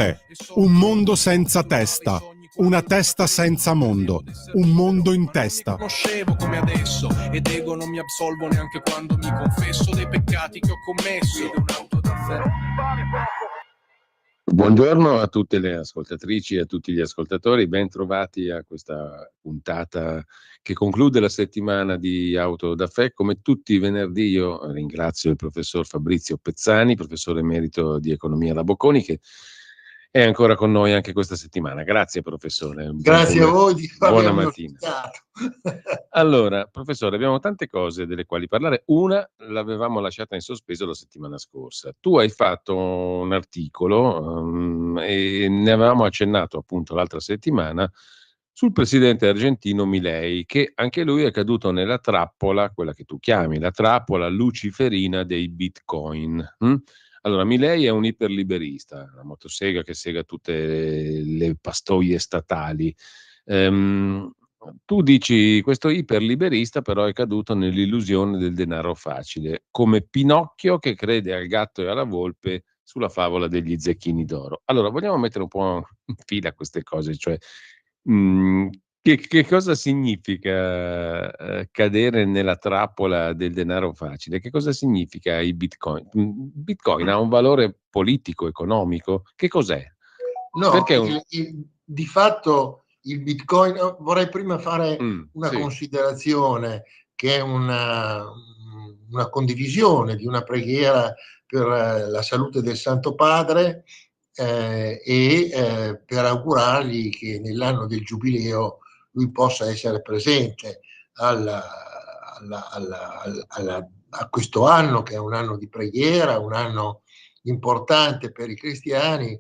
è un mondo senza testa, una testa senza mondo, un mondo in testa. Conoscevo come adesso ed ego non mi absolvo neanche quando mi confesso dei peccati che ho commesso. Un'auto da ferro. Buongiorno a tutte le ascoltatrici e a tutti gli ascoltatori, ben trovati a questa puntata che conclude la settimana di Auto da Fè. Come tutti i venerdì io ringrazio il professor Fabrizio Pezzani, professore emerito di economia alla Bocconi, che è ancora con noi anche questa settimana. Grazie professore. Grazie a voi di buona avermi mattina. ospitato. Allora, professore, abbiamo tante cose delle quali parlare. Una l'avevamo lasciata in sospeso la settimana scorsa. Tu hai fatto un articolo e ne avevamo accennato appunto l'altra settimana sul presidente argentino Milei, che anche lui è caduto nella trappola, quella che tu chiami la trappola luciferina dei bitcoin. Allora, Milei è un iperliberista, una motosega che sega tutte le pastoie statali. Tu dici questo iperliberista però è caduto nell'illusione del denaro facile, come Pinocchio che crede al gatto e alla volpe sulla favola degli zecchini d'oro. Allora, vogliamo mettere un po' in fila queste cose, cioè che cosa significa cadere nella trappola del denaro facile? Che cosa significa i bitcoin? Bitcoin ha un valore politico, economico? Che cos'è? No, Perché di fatto il Bitcoin, vorrei prima fare una sì. considerazione che è una condivisione di una preghiera per la salute del Santo Padre e per augurargli che nell'anno del Giubileo lui possa essere presente a questo anno, che è un anno di preghiera, un anno importante per i cristiani.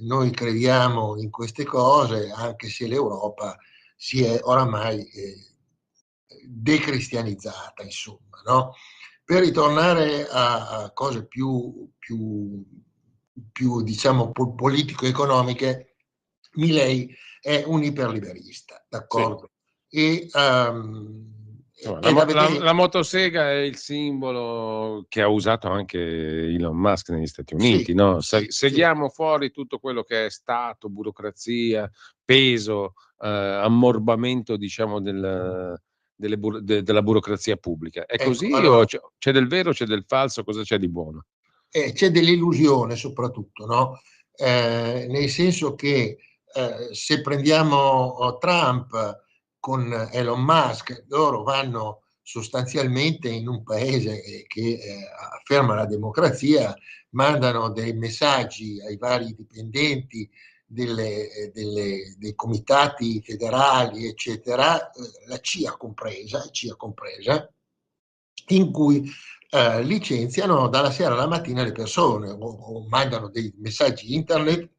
Noi crediamo in queste cose, anche se l'Europa si è oramai decristianizzata, insomma, no? Per ritornare a cose più diciamo politico-economiche, Milei è un iperliberista, d'accordo? Sì. La motosega è il simbolo che ha usato anche Elon Musk negli Stati Uniti, sì, no? Sì. Seghiamo fuori tutto quello che è Stato, burocrazia, peso, ammorbamento, diciamo, della burocrazia pubblica. È Ecco, così allora, o c'è del vero, c'è del falso? Cosa c'è di buono? C'è dell'illusione soprattutto, no? Nel senso che se prendiamo Trump con Elon Musk, loro vanno sostanzialmente in un paese che afferma la democrazia, mandano dei messaggi ai vari dipendenti dei comitati federali, eccetera, la CIA compresa, in cui licenziano dalla sera alla mattina le persone o mandano dei messaggi internet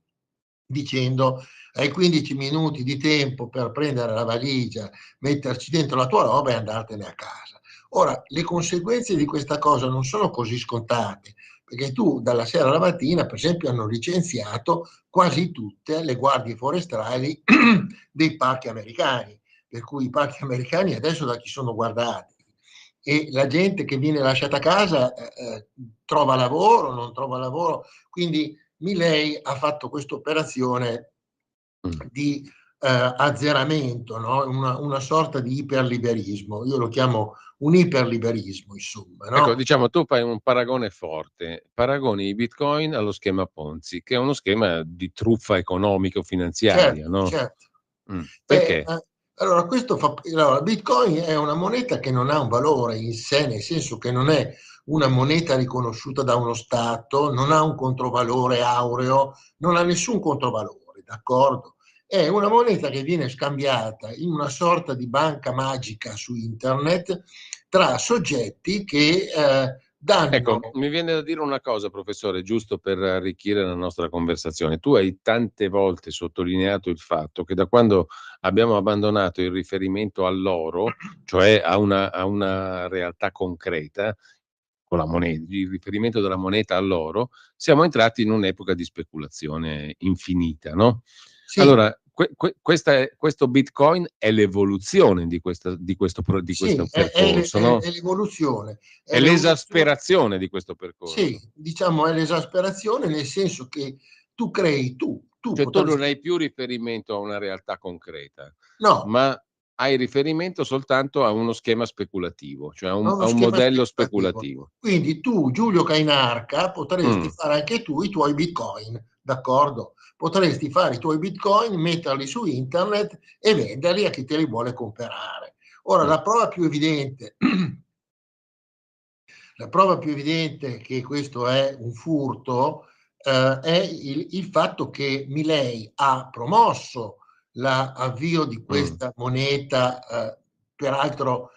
dicendo hai 15 minuti di tempo per prendere la valigia, metterci dentro la tua roba e andartene a casa. Ora, le conseguenze di questa cosa non sono così scontate, perché tu dalla sera alla mattina, per esempio, hanno licenziato quasi tutte le guardie forestali dei parchi americani, per cui i parchi americani adesso da chi sono guardati? E la gente che viene lasciata a casa trova lavoro, non trova lavoro, quindi Milei ha fatto questa operazione di azzeramento, no? Una sorta di iperliberismo, io lo chiamo un iperliberismo, insomma. No? Ecco, diciamo, tu fai un paragone forte, paragoni i bitcoin allo schema Ponzi, che è uno schema di truffa economico-finanziaria, no? Certo. Perché? Allora, Bitcoin è una moneta che non ha un valore in sé, nel senso che non è una moneta riconosciuta da uno Stato, non ha un controvalore aureo, non ha nessun controvalore, d'accordo? È una moneta che viene scambiata in una sorta di banca magica su internet tra soggetti che danno... Ecco, mi viene da dire una cosa, professore, giusto per arricchire la nostra conversazione. Tu hai tante volte sottolineato il fatto che da quando abbiamo abbandonato il riferimento all'oro, cioè a una realtà concreta, con la moneta, il riferimento della moneta all'oro, siamo entrati in un'epoca di speculazione infinita, no? Sì. Allora, questo Bitcoin è l'evoluzione di questo percorso, no? È l'evoluzione. È l'esasperazione di questo percorso. Sì, diciamo è l'esasperazione, nel senso che tu crei, tu Cioè tu non potresti... hai più riferimento a una realtà concreta, No, ma hai riferimento soltanto a uno schema speculativo, cioè a è un uno schema modello speculativo. speculativo. Quindi tu, Giulio Cainarca, potresti Mm. fare anche tu i tuoi bitcoin, d'accordo? Potresti fare i tuoi bitcoin, metterli su internet e venderli a chi te li vuole comprare. Ora, la prova più evidente che questo è un furto è il fatto che Milei ha promosso l'avvio di questa moneta, peraltro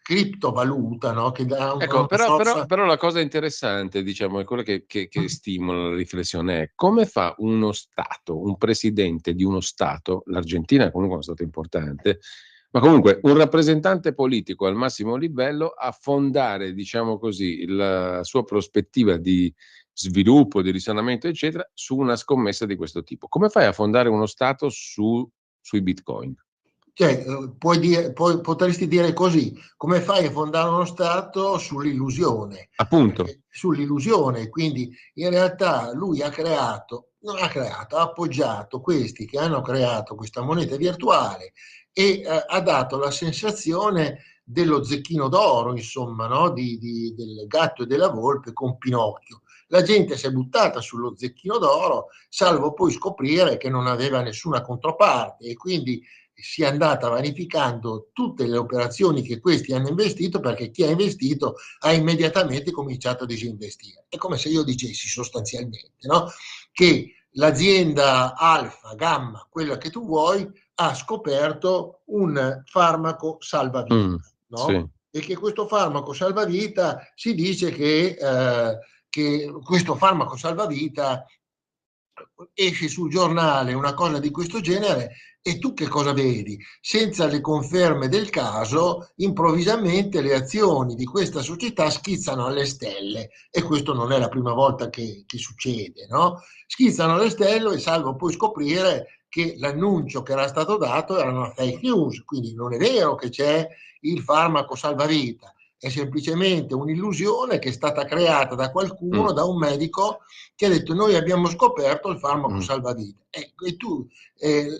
criptovaluta, no? Che dà Ecco, una sorta... però la cosa interessante, diciamo, è quella che stimola la riflessione è come fa uno Stato, un presidente di uno Stato, l'Argentina comunque è uno Stato importante, ma comunque un rappresentante politico al massimo livello a fondare, diciamo così, la sua prospettiva di sviluppo, di risanamento, eccetera, su una scommessa di questo tipo. Come fai a fondare uno Stato sui Bitcoin? Cioè, potresti dire così, come fai a fondare uno Stato sull'illusione? Appunto. Sull'illusione, quindi in realtà lui ha appoggiato questi che hanno creato questa moneta virtuale e ha dato la sensazione dello zecchino d'oro, insomma, no? Del gatto e della volpe con Pinocchio. La gente si è buttata sullo zecchino d'oro, salvo poi scoprire che non aveva nessuna controparte e quindi si è andata vanificando tutte le operazioni che questi hanno investito, perché chi ha investito ha immediatamente cominciato a disinvestire. È come se io dicessi sostanzialmente, no? Che l'azienda Alfa, Gamma, quella che tu vuoi, ha scoperto un farmaco salvavita, no? Sì. E che questo farmaco salvavita si dice che questo farmaco salvavita esce sul giornale una cosa di questo genere e tu che cosa vedi? Senza le conferme del caso, improvvisamente le azioni di questa società schizzano alle stelle e questo non è la prima volta che succede, no? Schizzano alle stelle e salvo poi scoprire che l'annuncio che era stato dato era una fake news, quindi non è vero che c'è il farmaco salvavita, è semplicemente un'illusione che è stata creata da qualcuno, da un medico che ha detto noi abbiamo scoperto il farmaco salvavita e tu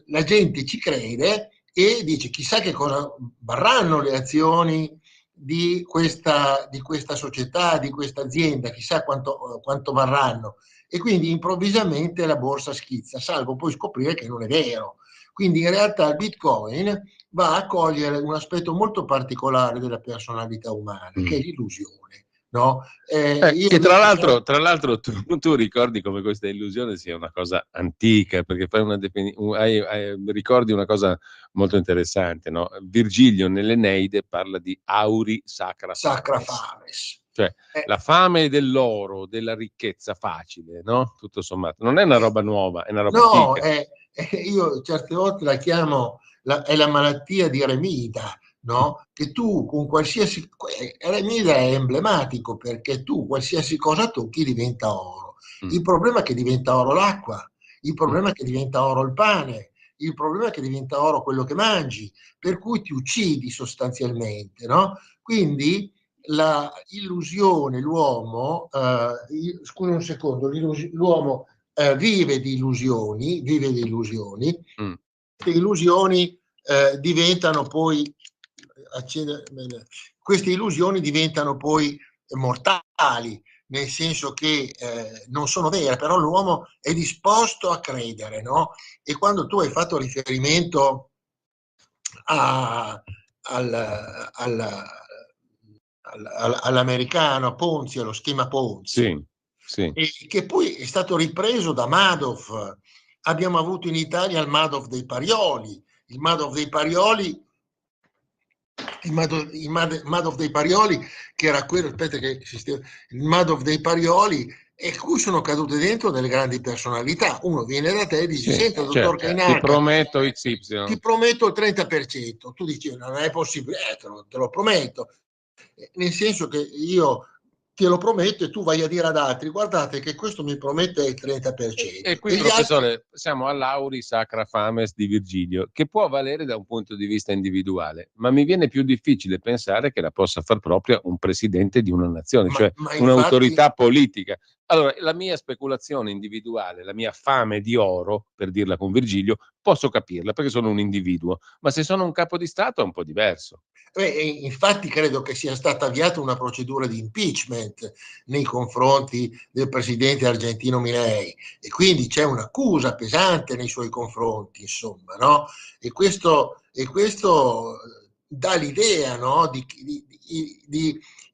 la gente ci crede e dice chissà che cosa varranno le azioni di questa società, di questa azienda, chissà quanto varranno e quindi improvvisamente la borsa schizza, salvo poi scoprire che non è vero. Quindi in realtà il Bitcoin va a cogliere un aspetto molto particolare della personalità umana, che è l'illusione. No? Che tra l'altro tu ricordi come questa illusione sia una cosa antica, perché fai ricordi una cosa molto interessante, no? Virgilio nell'Eneide parla di auri sacra fames. Cioè la fame dell'oro, della ricchezza facile, no? Tutto sommato. Non è una roba nuova, è una roba antica. Io certe volte la chiamo, è la malattia di Remida, no? Che tu con qualsiasi... Remida è emblematico perché tu qualsiasi cosa tocchi diventa oro. Il problema è che diventa oro l'acqua, il problema è che diventa oro il pane, il problema è che diventa oro quello che mangi, per cui ti uccidi sostanzialmente, no? Quindi la illusione, l'uomo, scusa un secondo, l'uomo vive di illusioni, queste illusioni diventano poi queste illusioni diventano poi mortali, nel senso che non sono vere, però l'uomo è disposto a credere, no? E quando tu hai fatto riferimento all'americano Ponzi, allo schema Ponzi, sì. che poi è stato ripreso da Madoff. Abbiamo avuto in Italia il Madoff dei Parioli, il Madoff dei Parioli che era quello, il Madoff dei Parioli e cui sono cadute dentro delle grandi personalità. Uno viene da te e dice senta dottor Cainarca, ti prometto XY, ti prometto il 30%, tu dici non è possibile, te lo prometto, nel senso che io te lo prometto e tu vai a dire ad altri guardate che questo mi promette il 30%. E qui, professore, siamo all'auri sacra fames di Virgilio, che può valere da un punto di vista individuale, ma mi viene più difficile pensare che la possa far propria un presidente di una nazione, cioè un'autorità politica. Allora, la mia speculazione individuale, la mia fame di oro, per dirla con Virgilio, posso capirla perché sono un individuo, ma se sono un capo di Stato è un po' diverso. Infatti credo che sia stata avviata una procedura di impeachment nei confronti del presidente argentino Milei e quindi c'è un'accusa pesante nei suoi confronti, insomma, no? E questo dà l'idea, no? Di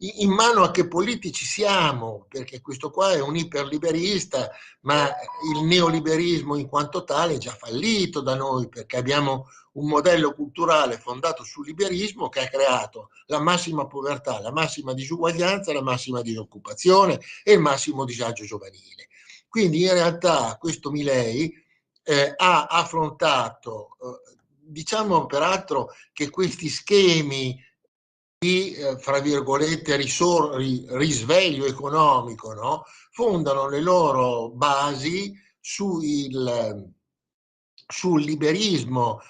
in mano a che politici siamo, perché questo qua è un iperliberista, ma il neoliberismo in quanto tale è già fallito da noi, perché abbiamo un modello culturale fondato sul liberismo che ha creato la massima povertà, la massima disuguaglianza, la massima disoccupazione e il massimo disagio giovanile. Quindi in realtà questo Milei ha affrontato, diciamo peraltro che questi schemi di, fra virgolette, risveglio economico, no? Fondano le loro basi sul liberismo,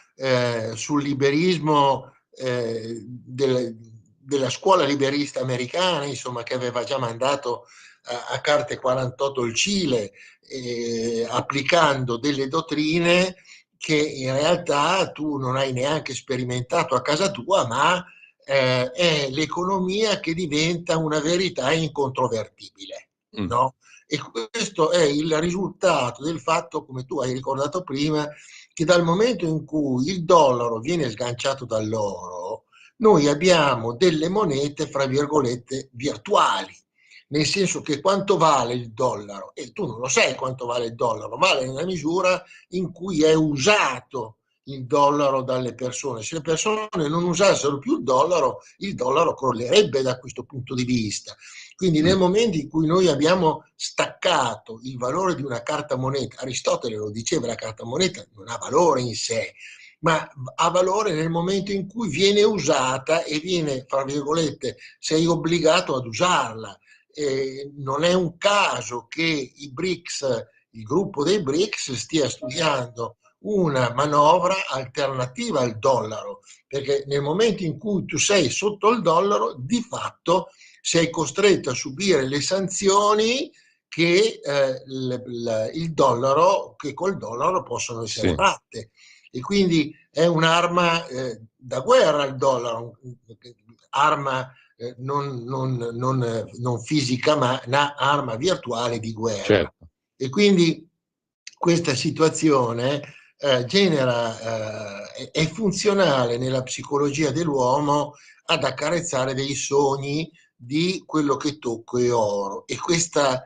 della scuola liberista americana, insomma, che aveva già mandato a carte 48 il Cile, applicando delle dottrine che in realtà tu non hai neanche sperimentato a casa tua, ma è l'economia che diventa una verità incontrovertibile, no? E questo è il risultato del fatto, come tu hai ricordato prima, che dal momento in cui il dollaro viene sganciato dall'oro, noi abbiamo delle monete, fra virgolette, virtuali, nel senso che quanto vale il dollaro? E tu non lo sai quanto vale il dollaro, vale nella misura in cui è usato il dollaro dalle persone. Se le persone non usassero più il dollaro crollerebbe da questo punto di vista. Quindi nel momento in cui noi abbiamo staccato il valore di una carta moneta, Aristotele lo diceva, la carta moneta non ha valore in sé, ma ha valore nel momento in cui viene usata e viene, fra virgolette, sei obbligato ad usarla. Non è un caso che i BRICS, il gruppo dei BRICS, stia studiando una manovra alternativa al dollaro, perché nel momento in cui tu sei sotto il dollaro, di fatto sei costretto a subire le sanzioni che col dollaro possono essere fatte. E quindi è un'arma da guerra il dollaro, arma non fisica, ma una arma virtuale di guerra. Certo. E quindi questa situazione è funzionale nella psicologia dell'uomo ad accarezzare dei sogni di quello che tocco è oro. E questa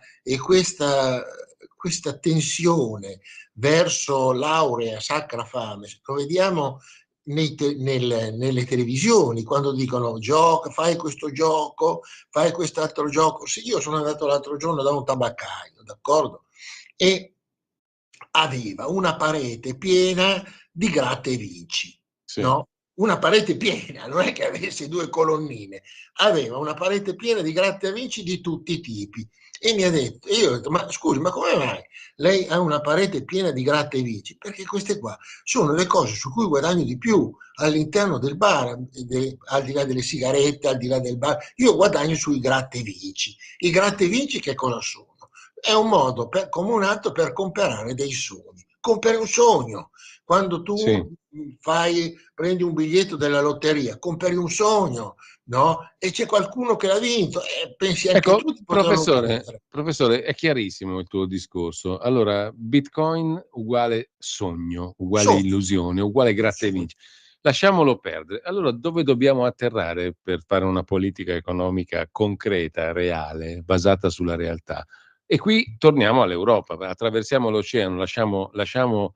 tensione verso l'aurea sacra fame, lo vediamo nelle televisioni, quando dicono gioca, fai questo gioco, fai quest'altro gioco. Sì, io sono andato l'altro giorno da un tabaccaio, d'accordo? E aveva una parete piena di gratta e vinci, no? Una parete piena, non è che avesse due colonnine, aveva una parete piena di gratta e vinci di tutti i tipi. E mi ha detto, e io ho detto, ma scusi, ma come mai lei ha una parete piena di gratta e vinci? Perché queste qua sono le cose su cui guadagno di più all'interno del bar, al di là delle sigarette, al di là del bar, io guadagno sui gratta e vinci. I gratta e vinci che cosa sono? È un modo come un altro per comprare dei sogni. Compri un sogno. Quando tu prendi un biglietto della lotteria, compri un sogno, no? E c'è qualcuno che l'ha vinto, e pensi anche tu di poterlo vincere. Professore, è chiarissimo il tuo discorso. Allora, Bitcoin uguale sogno, uguale illusione, uguale gratta e vinci. Lasciamolo perdere. Allora, dove dobbiamo atterrare per fare una politica economica concreta, reale, basata sulla realtà? E qui torniamo all'Europa, attraversiamo l'oceano, lasciamo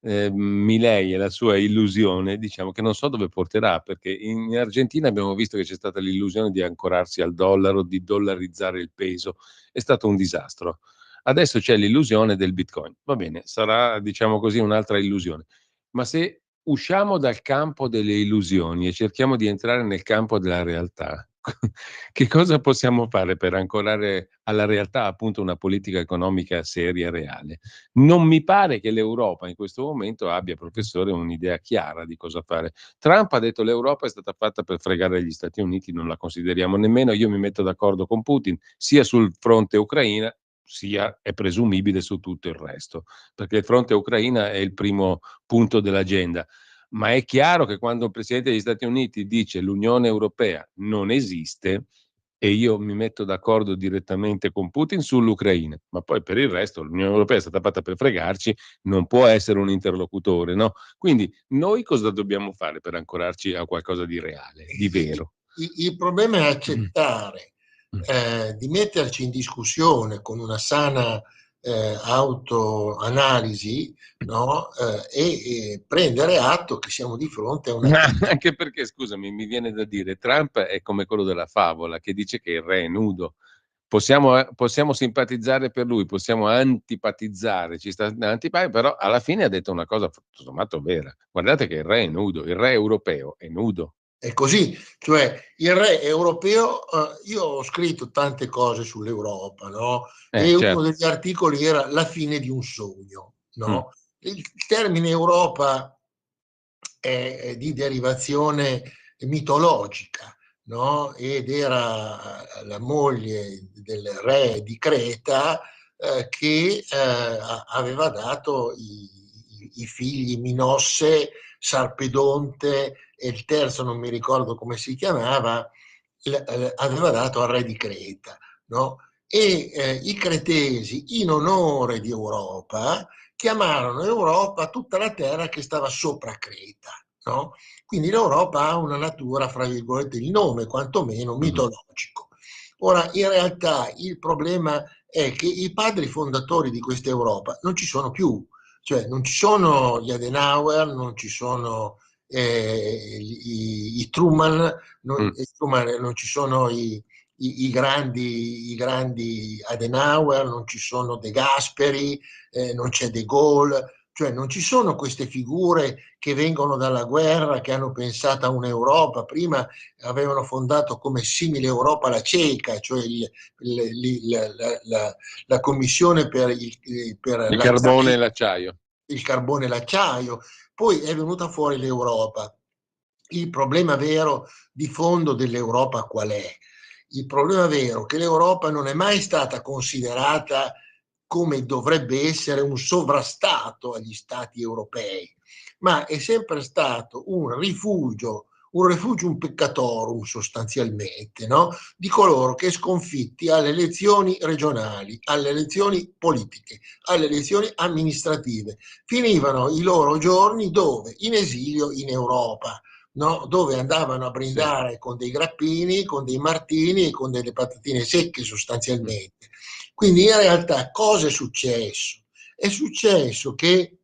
Milei e la sua illusione, diciamo che non so dove porterà, perché in Argentina abbiamo visto che c'è stata l'illusione di ancorarsi al dollaro, di dollarizzare il peso, è stato un disastro. Adesso c'è l'illusione del Bitcoin, va bene, sarà diciamo così un'altra illusione, ma se usciamo dal campo delle illusioni e cerchiamo di entrare nel campo della realtà, che cosa possiamo fare per ancorare alla realtà appunto una politica economica seria e reale? Non mi pare che l'Europa in questo momento abbia, professore, un'idea chiara di cosa fare. Trump ha detto l'Europa è stata fatta per fregare gli Stati Uniti, non la consideriamo nemmeno, io mi metto d'accordo con Putin sia sul fronte Ucraina è presumibile su tutto il resto, perché il fronte Ucraina è il primo punto dell'agenda. Ma è chiaro che quando il Presidente degli Stati Uniti dice l'Unione Europea non esiste, e io mi metto d'accordo direttamente con Putin sull'Ucraina, ma poi per il resto l'Unione Europea è stata fatta per fregarci, non può essere un interlocutore, no? Quindi noi cosa dobbiamo fare per ancorarci a qualcosa di reale, di vero? Il problema è accettare di metterci in discussione con una sana autoanalisi, no? E prendere atto che siamo di fronte a una... Anche perché, scusami, mi viene da dire, Trump è come quello della favola che dice che il re è nudo. Possiamo simpatizzare per lui, possiamo antipatizzare, ci sta antipatico, però alla fine ha detto una cosa tutto sommato vera. Guardate che il re è nudo, il re europeo è nudo. È così, cioè il re europeo, io ho scritto tante cose sull'Europa, no? E Certo. uno degli articoli era la fine di un sogno, no? Il termine Europa è di derivazione mitologica, no? Ed era la moglie del re di Creta che aveva dato i figli Minosse, Sarpedonte e il terzo non mi ricordo come si chiamava, aveva dato al re di Creta, no? E i cretesi, in onore di Europa, chiamarono Europa tutta la terra che stava sopra Creta, no? Quindi l'Europa ha una natura, fra virgolette, il nome quantomeno mitologico. Ora, in realtà il problema è che i padri fondatori di questa Europa non ci sono più, cioè non ci sono gli Adenauer, non ci sono i Truman, non ci sono i grandi Adenauer, non ci sono De Gasperi, non c'è De Gaulle, cioè non ci sono queste figure che vengono dalla guerra, che hanno pensato a un'Europa. Prima avevano fondato come simile Europa la CECA, cioè la commissione per il carbone e l'acciaio. Il carbone e l'acciaio. Poi è venuta fuori l'Europa. Il problema vero di fondo dell'Europa qual è? Il problema vero è che l'Europa non è mai stata considerata come dovrebbe essere un sovrastato agli stati europei, ma è sempre stato un rifugio un peccatorum sostanzialmente, no? Di coloro che sconfitti alle elezioni regionali, alle elezioni politiche, alle elezioni amministrative, finivano i loro giorni dove? In esilio in Europa. No? Dove andavano a brindare con dei grappini, con dei martini e con delle patatine secche sostanzialmente. Quindi in realtà cosa è successo? È successo che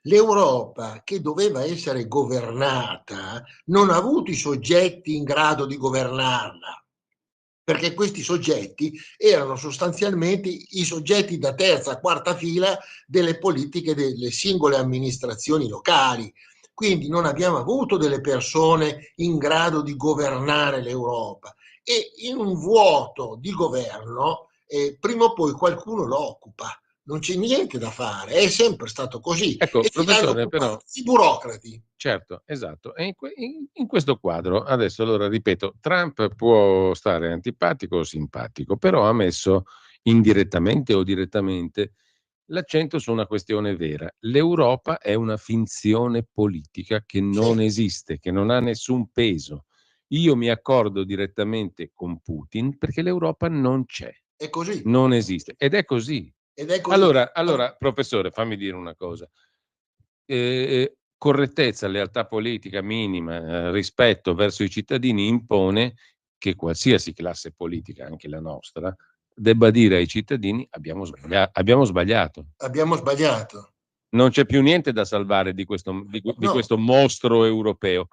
l'Europa, che doveva essere governata, non ha avuto i soggetti in grado di governarla, perché questi soggetti erano sostanzialmente i soggetti da terza, quarta fila delle politiche delle singole amministrazioni locali. Quindi non abbiamo avuto delle persone in grado di governare l'Europa e in un vuoto di governo prima o poi qualcuno lo occupa. Non c'è niente da fare, è sempre stato così. Ecco, e professore, però... I burocrati. Certo, esatto. E in questo quadro, adesso allora ripeto, Trump può stare antipatico o simpatico, però ha messo indirettamente o direttamente l'accento su una questione vera. L'Europa è una finzione politica che non esiste, che non ha nessun peso. Io mi accordo direttamente con Putin perché l'Europa non c'è. È così. Non esiste. Ed è così. Allora, professore, fammi dire una cosa. Correttezza, lealtà politica minima, rispetto verso i cittadini impone che qualsiasi classe politica, anche la nostra, debba dire ai cittadini abbiamo sbagliato. Abbiamo sbagliato. Non c'è più niente da salvare di questo mostro europeo.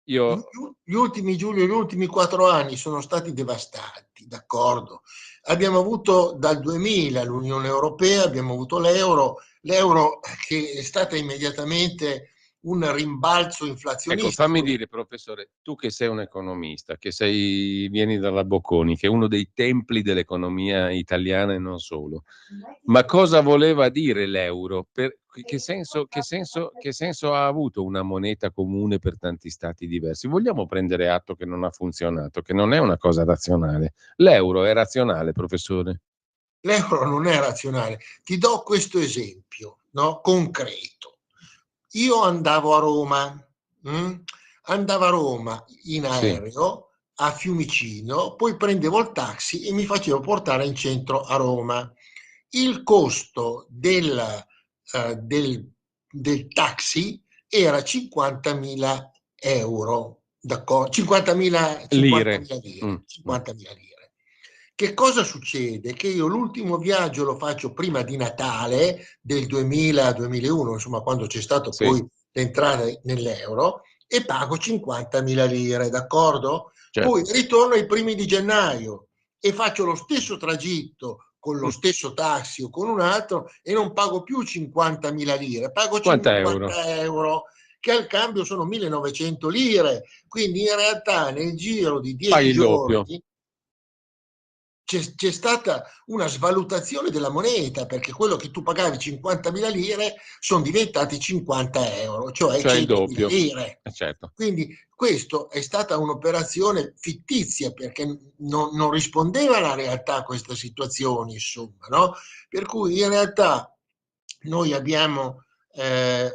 Gli ultimi 4 anni sono stati devastanti, d'accordo. Abbiamo avuto dal 2000 l'Unione Europea, abbiamo avuto l'euro che è stata immediatamente un rimbalzo inflazionistico. Ecco, fammi dire, professore, tu che sei un economista, vieni dalla Bocconi, che è uno dei templi dell'economia italiana e non solo, ma cosa voleva dire l'euro? Che senso ha avuto una moneta comune per tanti stati diversi? Vogliamo prendere atto che non ha funzionato, che non è una cosa razionale. L'euro è razionale, professore? L'euro non è razionale. Ti do questo esempio, no, concreto. Io andavo a Roma, in Sì, aereo a Fiumicino, poi prendevo il taxi e mi facevo portare in centro a Roma. Il costo del taxi era 50.000 euro, d'accordo? 50.000 lire. 50.000 lire, Mm, mm. 50.000 lire. Che cosa succede? Che io l'ultimo viaggio lo faccio prima di Natale del 2000-2001, insomma, quando c'è stato Sì, poi l'entrata nell'euro, e pago 50.000 lire, d'accordo? Poi certo. ritorno ai primi di gennaio e faccio lo stesso tragitto con lo Mm. stesso taxi o con un altro e non pago più 50.000 lire, pago 50 euro. 50 euro, che al cambio sono 1.900 lire. Quindi in realtà nel giro di Paghi 10 il doppio. giorni c'è stata una svalutazione della moneta, perché quello che tu pagavi 50.000 lire sono diventati 50 euro, cioè Cioè il 100.000 doppio. lire. Certo. Quindi questo è stata un'operazione fittizia, perché non rispondeva alla realtà a questa situazione, insomma, no? Per cui in realtà noi abbiamo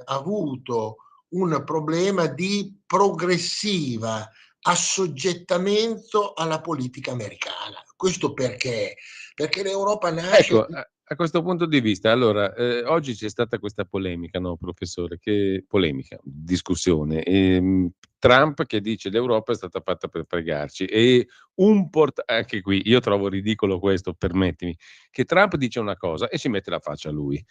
avuto un problema di progressiva assoggettamento alla politica americana. Questo perché? Perché l'Europa nasce... Ecco, a questo punto di vista, allora, oggi c'è stata questa polemica, no, professore, discussione, Trump che dice l'Europa è stata fatta per fregarci e anche qui io trovo ridicolo questo, permettimi, che Trump dice una cosa e si mette la faccia a lui.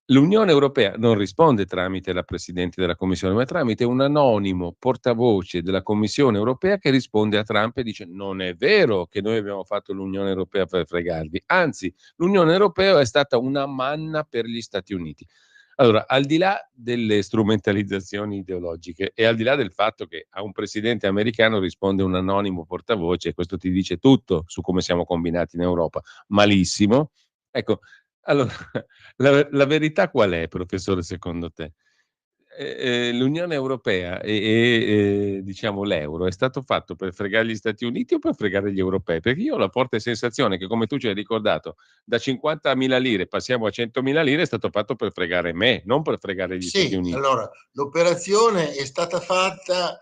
L'Unione Europea non risponde tramite la Presidente della Commissione, ma tramite un anonimo portavoce della Commissione Europea che risponde a Trump e dice: non è vero che noi abbiamo fatto l'Unione Europea per fregarvi, anzi l'Unione Europea è stata una manna per gli Stati Uniti. Allora, al di là delle strumentalizzazioni ideologiche e al di là del fatto che a un presidente americano risponde un anonimo portavoce, questo ti dice tutto su come siamo combinati in Europa, malissimo. Ecco, allora, la verità qual è, professore, secondo te? L'Unione Europea diciamo l'euro è stato fatto per fregare gli Stati Uniti o per fregare gli europei? Perché io ho la forte sensazione che, come tu ci hai ricordato, da 50.000 lire passiamo a 100.000 lire è stato fatto per fregare me, non per fregare gli Stati Sì, Uniti. allora l'operazione è stata fatta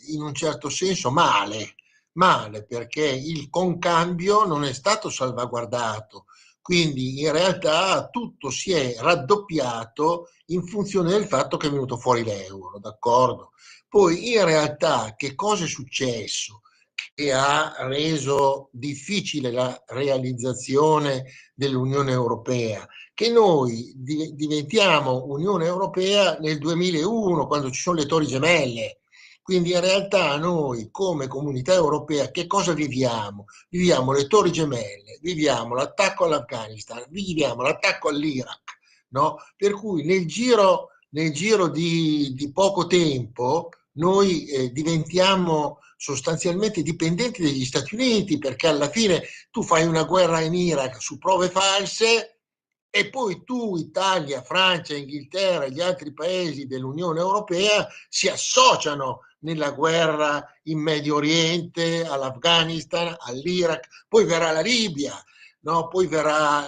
in un certo senso male perché il concambio non è stato salvaguardato, quindi in realtà tutto si è raddoppiato in funzione del fatto che è venuto fuori l'euro, d'accordo? Poi in realtà che cosa è successo che ha reso difficile la realizzazione dell'Unione Europea? Che noi diventiamo Unione Europea nel 2001, quando ci sono le Torri Gemelle. Quindi in realtà noi come comunità europea che cosa viviamo? Viviamo le Torri Gemelle, viviamo l'attacco all'Afghanistan, viviamo l'attacco all'Iraq, no? Per cui nel giro di poco tempo noi diventiamo sostanzialmente dipendenti dagli Stati Uniti, perché alla fine tu fai una guerra in Iraq su prove false e poi tu, Italia, Francia, Inghilterra e gli altri paesi dell'Unione Europea si associano nella guerra in Medio Oriente, all'Afghanistan, all'Iraq, poi verrà la Libia, no? Poi verrà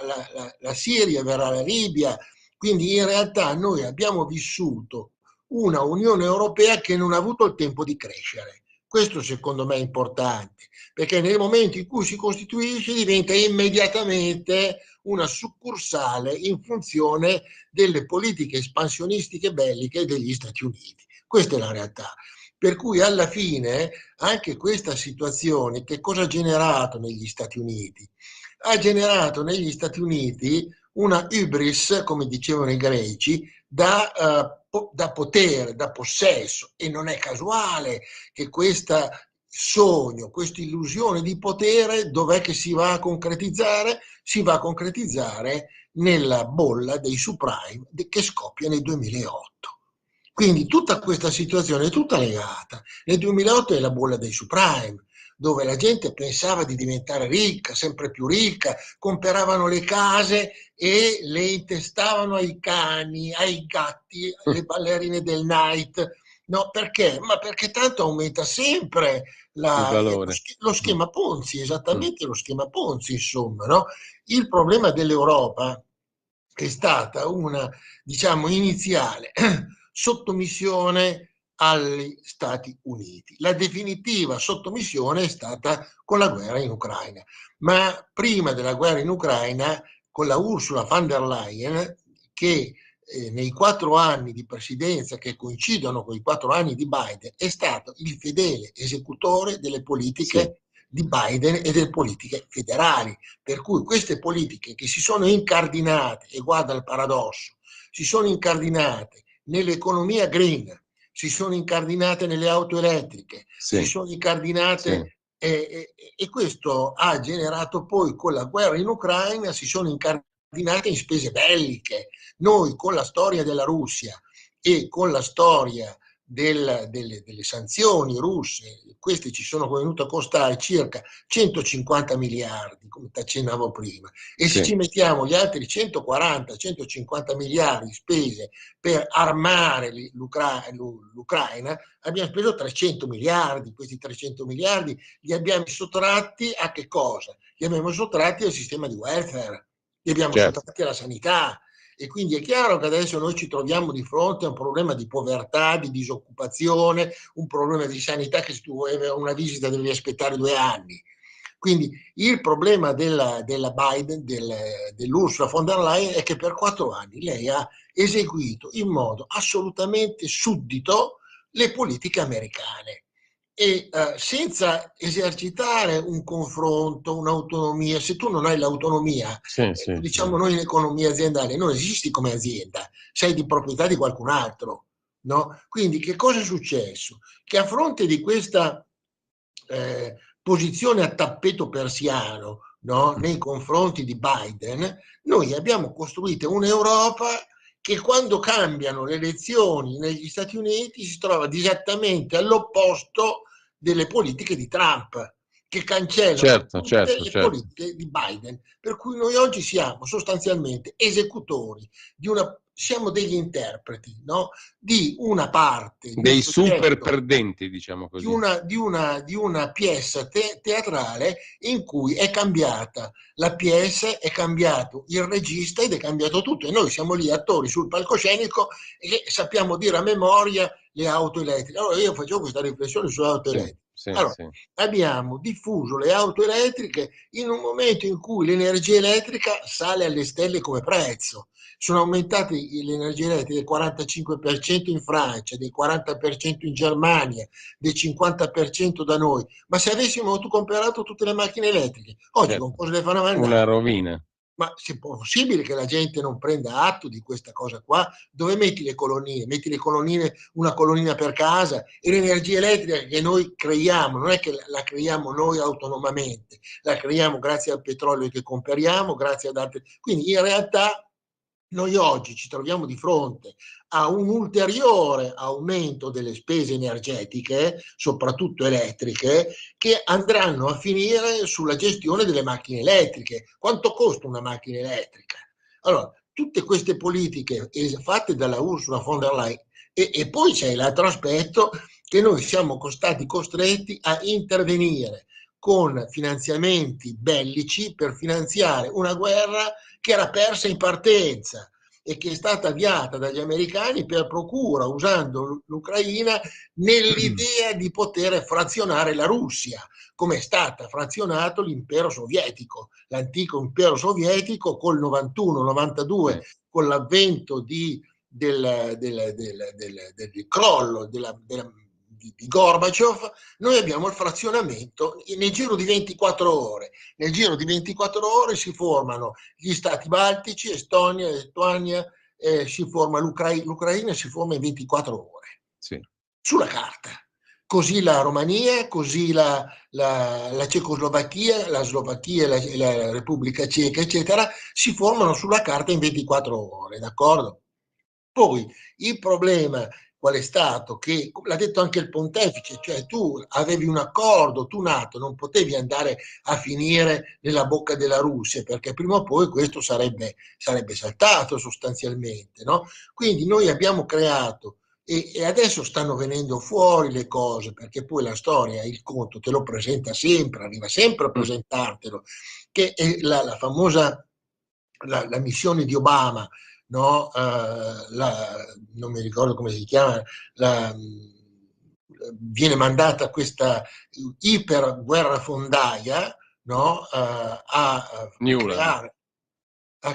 la Siria, verrà la Libia. Quindi in realtà noi abbiamo vissuto una Unione Europea che non ha avuto il tempo di crescere. Questo secondo me è importante, perché nel momento in cui si costituisce diventa immediatamente una succursale in funzione delle politiche espansionistiche belliche degli Stati Uniti. Questa è la realtà. Per cui alla fine anche questa situazione che cosa ha generato negli Stati Uniti? Ha generato negli Stati Uniti una hybris, come dicevano i greci, da potere, da possesso, e non è casuale che questo sogno, questa illusione di potere, dov'è che si va a concretizzare? Si va a concretizzare nella bolla dei subprime che scoppia nel 2008. Quindi tutta questa situazione è tutta legata. Nel 2008 è la bolla dei subprime, dove la gente pensava di diventare ricca, sempre più ricca, comperavano le case e le intestavano ai cani, ai gatti, le ballerine del night, No, perché? Ma perché tanto aumenta sempre Il valore. lo Mm. schema Ponzi, Mm. esattamente lo schema Ponzi, insomma, no? Il problema dell'Europa è stata una, diciamo, iniziale sottomissione agli Stati Uniti. La definitiva sottomissione è stata con la guerra in Ucraina, ma prima della guerra in Ucraina, con la Ursula von der Leyen, che nei 4 anni di presidenza che coincidono con i 4 anni di Biden, è stato il fedele esecutore delle politiche di Biden e delle politiche federali. Per cui queste politiche che si sono incardinate, e guarda il paradosso, si sono incardinate nell'economia green, si sono incardinate nelle auto elettriche, si sono incardinate e questo ha generato poi con la guerra in Ucraina, si sono incardinate in spese belliche. Noi con la storia della Russia e con la storia delle sanzioni russe, queste ci sono venute a costare circa 150 miliardi, come ti accennavo prima, e se ci mettiamo gli altri 140-150 miliardi spese per armare l'Ucraina, abbiamo speso 300 miliardi. Questi 300 miliardi li abbiamo sottratti a che cosa? Li abbiamo sottratti al sistema di welfare, li abbiamo sottratti alla sanità. E quindi è chiaro che adesso noi ci troviamo di fronte a un problema di povertà, di disoccupazione, un problema di sanità che se tu vuoi avere una visita devi aspettare 2 anni. Quindi il problema della Biden, dell'Ursula von der Leyen, è che per 4 anni lei ha eseguito in modo assolutamente suddito le politiche americane e senza esercitare un confronto, un'autonomia. Se tu non hai l'autonomia, diciamo noi in economia aziendale, non esisti come azienda, sei di proprietà di qualcun altro, no? Quindi che cosa è successo? Che a fronte di questa posizione a tappeto persiano, no? Nei confronti di Biden, noi abbiamo costruito un'Europa che quando cambiano le elezioni negli Stati Uniti si trova esattamente all'opposto delle politiche di Trump, che cancellano tutte le politiche di Biden. Per cui noi oggi siamo sostanzialmente esecutori siamo degli interpreti, no? Di una parte dei super perdenti, diciamo così, di una pièce teatrale in cui è cambiata la pièce, è cambiato il regista ed è cambiato tutto, e noi siamo lì attori sul palcoscenico e sappiamo dire a memoria le auto elettriche. Allora io facevo questa riflessione sulle auto elettriche. Allora, abbiamo diffuso le auto elettriche in un momento in cui l'energia elettrica sale alle stelle come prezzo. Sono aumentate le energie elettriche del 45% in Francia, del 40% in Germania, del 50% da noi. Ma se avessimo comprato tutte le macchine elettriche, oggi con cosa le fanno andare? Una rovina. Ma se è possibile che la gente non prenda atto di questa cosa qua? Dove metti le colonnine? Metti le colonnine, una colonnina per casa, e l'energia elettrica che noi creiamo non è che la creiamo noi autonomamente, la creiamo grazie al petrolio che compriamo, grazie ad altre. Quindi in realtà noi oggi ci troviamo di fronte a un ulteriore aumento delle spese energetiche, soprattutto elettriche, che andranno a finire sulla gestione delle macchine elettriche. Quanto costa una macchina elettrica? Allora, tutte queste politiche fatte dalla Ursula von der Leyen, e poi c'è l'altro aspetto, che noi siamo stati costretti a intervenire con finanziamenti bellici per finanziare una guerra che era persa in partenza e che è stata avviata dagli americani per procura, usando l'Ucraina nell'idea di poter frazionare la Russia, come è stata frazionato l'impero sovietico, l'antico impero sovietico col 91-92, con l'avvento del crollo di Gorbaciov. Noi abbiamo il frazionamento nel giro di 24 ore. Nel giro di 24 ore si formano gli stati baltici, Estonia, Lettonia, si forma l'Ucraina, si forma in 24 ore. Sulla carta. Così la Romania, così la Cecoslovacchia, la Slovacchia, la Repubblica Ceca, eccetera, si formano sulla carta in 24 ore, d'accordo? Poi il problema qual è stato? Che l'ha detto anche il pontefice, cioè tu avevi un accordo, tu NATO, non potevi andare a finire nella bocca della Russia, perché prima o poi questo sarebbe saltato sostanzialmente, no? Quindi noi abbiamo creato E adesso stanno venendo fuori le cose, perché poi la storia, il conto te lo presenta sempre, arriva sempre a presentartelo, che è la famosa la missione di Obama, no? Non mi ricordo come si chiama, viene mandata questa iper guerrafondaia, no? A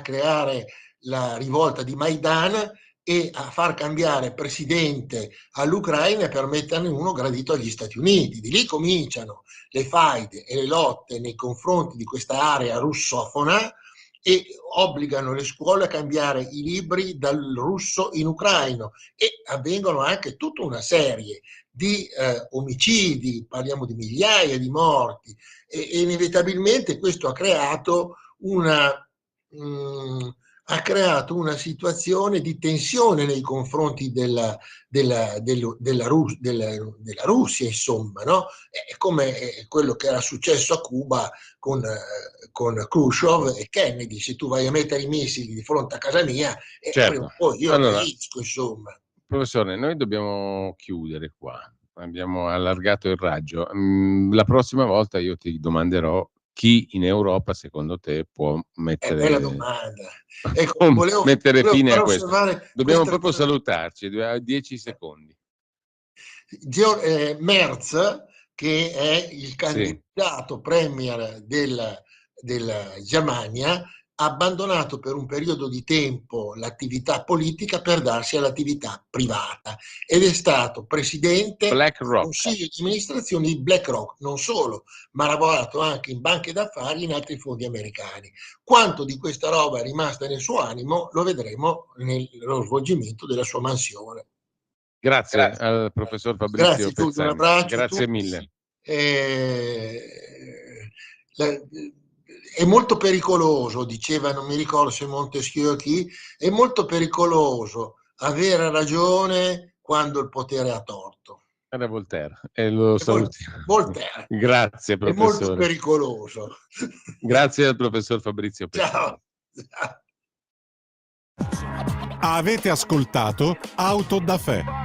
creare la rivolta di Maidan e a far cambiare presidente all'Ucraina per metterne uno gradito agli Stati Uniti. Di lì cominciano le faide e le lotte nei confronti di questa area russofona e obbligano le scuole a cambiare i libri dal russo in ucraino, e avvengono anche tutta una serie di omicidi, parliamo di migliaia di morti, e inevitabilmente questo ha creato una situazione di tensione nei confronti della Russia, insomma, no? È come quello che era successo a Cuba con Khrushchev e Kennedy. Se tu vai a mettere i missili di fronte a casa mia, Certo. prima o poi io reagisco, insomma. Professore, noi dobbiamo chiudere qua. Abbiamo allargato il raggio. La prossima volta io ti domanderò chi in Europa secondo te può mettere, bella domanda. Ecco, volevo fine a questo. Dobbiamo proprio cosa. Salutarci, 10 secondi. Merz, che è il candidato premier della Germania, ha abbandonato per un periodo di tempo l'attività politica per darsi all'attività privata ed è stato presidente del consiglio di amministrazione di BlackRock. Non solo, ma ha lavorato anche in banche d'affari e in altri fondi americani. Quanto di questa roba è rimasta nel suo animo lo vedremo nello svolgimento della sua mansione. Grazie al professor Fabrizio Pezzani. Un abbraccio. Grazie mille. È molto pericoloso, diceva, non mi ricordo se Montesquieu o chi, è molto pericoloso avere ragione quando il potere ha torto. Era Voltaire e lo salutiamo. Voltaire. Grazie professore. È molto pericoloso. Grazie al professor Fabrizio Pezzani. Ciao. Avete ascoltato Auto da Fè.